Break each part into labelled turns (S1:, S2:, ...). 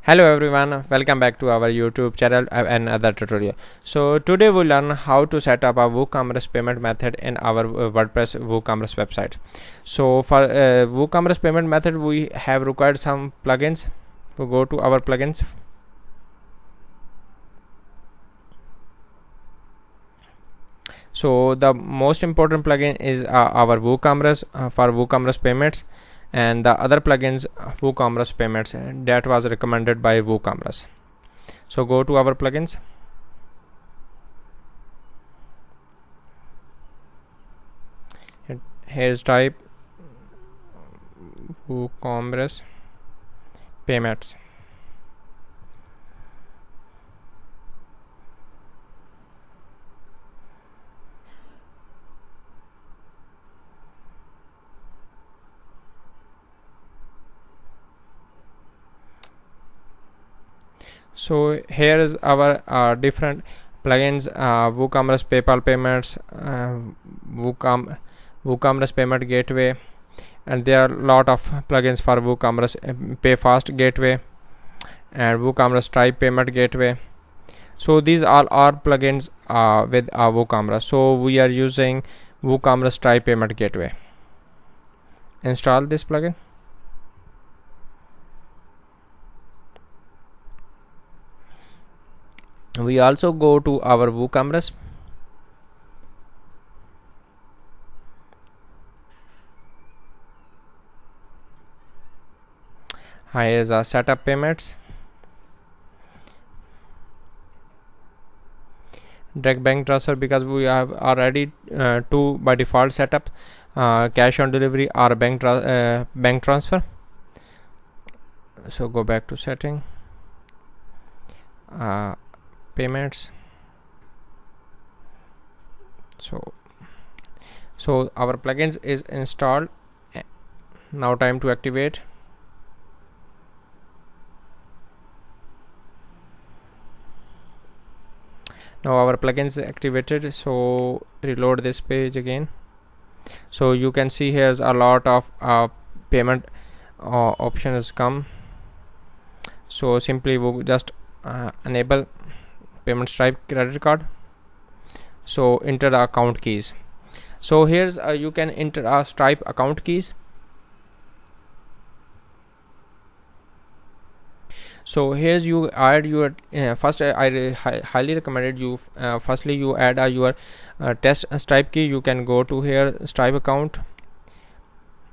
S1: Hello everyone, welcome back to our YouTube channel and another tutorial. So today we learn how to set up a WooCommerce payment method in our WordPress WooCommerce website. So for WooCommerce payment method we have required some plugins. We go to our plugins. So the most important plugin is our WooCommerce for WooCommerce payments, and the other plugins WooCommerce payments that was recommended by WooCommerce. So go to our plugins. Here's type WooCommerce payments. So here is our different plugins: WooCommerce PayPal payments, WooCommerce Payment Gateway, and there are a lot of plugins for WooCommerce Pay Fast Gateway and WooCommerce Stripe Payment Gateway. So these all are plugins with WooCommerce. So we are using WooCommerce Stripe Payment Gateway. Install this plugin. We also go to our WooCommerce. Here is our setup payments. Direct bank transfer, because we have already two by default setup, cash on delivery or bank transfer. So go back to setting, payments. So our plugins is installed. Now time to activate. Now our plugin is activated. So reload this page again. So you can see here's a lot of payment options come. So simply we'll just enable payment Stripe credit card. So enter the account keys. So here's you can enter Stripe account keys. So here's you add your first I highly recommended you firstly you add your test Stripe key. You can go to here Stripe account.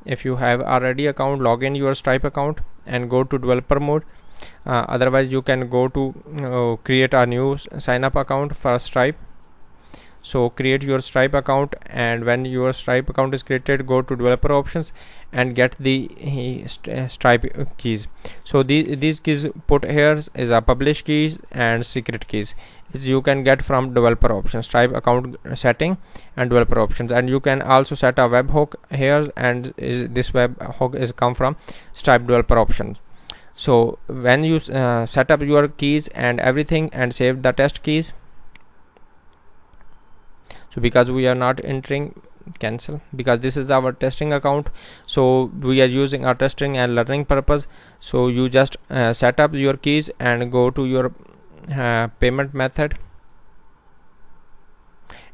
S1: If you have already account, log in your Stripe account and go to developer mode. Otherwise you can go to create a new sign up account for Stripe. So create your Stripe account, and when your Stripe account is created, go to developer options and get the Stripe keys. So these keys put here is a publish keys and secret keys. You can get from developer options, Stripe account setting and developer options. And you can also set a webhook here, and this webhook is come from Stripe developer options. So when you set up your keys and everything and save the test keys, so because we are not entering, cancel, because this is our testing account, so we are using our testing and learning purpose. So you just set up your keys and go to your payment method.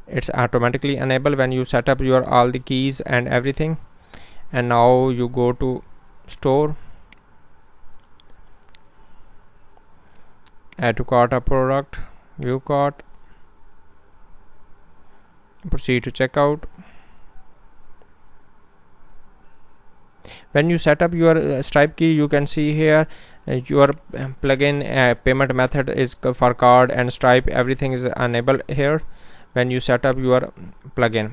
S1: It's automatically enabled when you set up your all the keys and everything. And now you go to store, add to cart a product, view cart, proceed to checkout. When you set up your Stripe key, you can see here your plugin payment method is for card and Stripe, everything is enabled here when you set up your plugin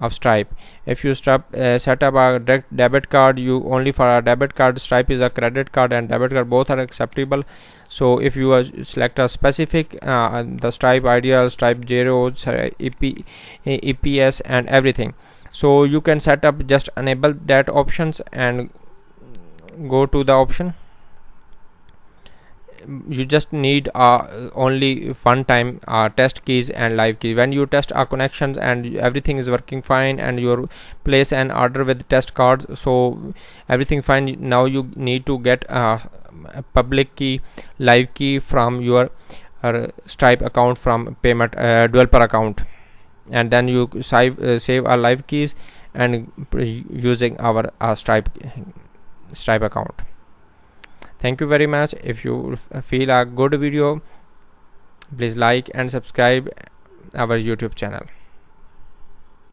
S1: of Stripe. If you set up a direct debit card, you only for a debit card. Stripe is a credit card, and debit card both are acceptable. So if you select a specific the Stripe Ideal, Stripe Zero, EPS and everything, so you can set up, just enable that options and go to the option. You just need only one time test keys and live key. When you test our connections and everything is working fine, and you place an order with test cards, so everything fine, now you need to get public key, live key from your Stripe account from payment developer account, and then you save our live keys and using our Stripe account. Thank you very much. If you feel a good video, please like and subscribe our YouTube channel.